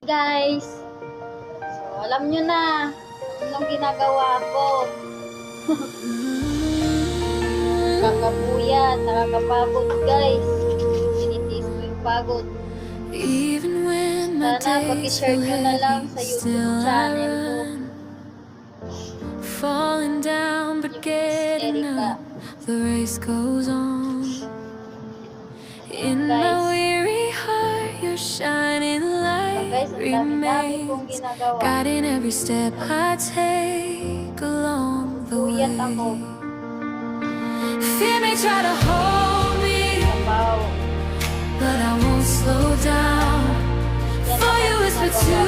guys. So, alam nyo na anong ginagawa ko. Kakabuyat, nakakapagod guys. Tinitiis ko yung pagod. Sana pag-share nyo na lang sa YouTube channel ko. Falling down but getting up, the race goes on. In my weary heart, your shining light remains, guiding every step I take along the way. Fear may try to hold me, but I won't slow down. For you whisper to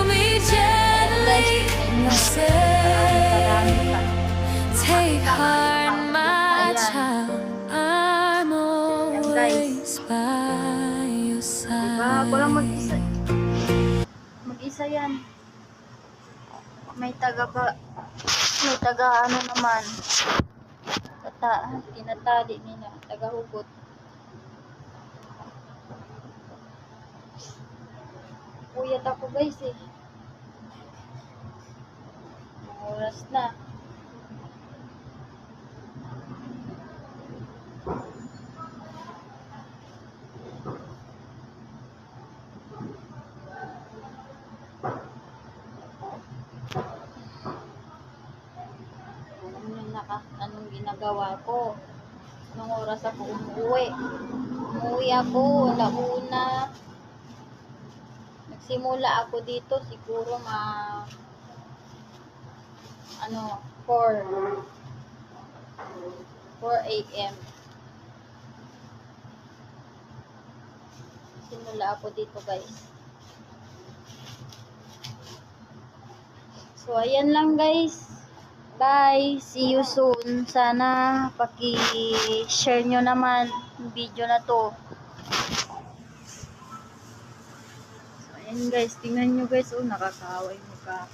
me gently, you say, take heart, my child, I'm always by your side. Walang mag-isa yan. May taga ano naman. Tinatali nila, taga-hugot. Puyat ako guys eh. Oras na. Anong ginagawa ko? Anong oras ako umuwi? Umuwi ako, alauna. Nagsimula ako dito siguro 4 a.m. Simula ako dito guys. So ayan lang guys. Bye! See you soon. Sana paki-share nyo naman yung video na to. So, ayan guys. Tingnan nyo guys. Oh, nakakaway mukha.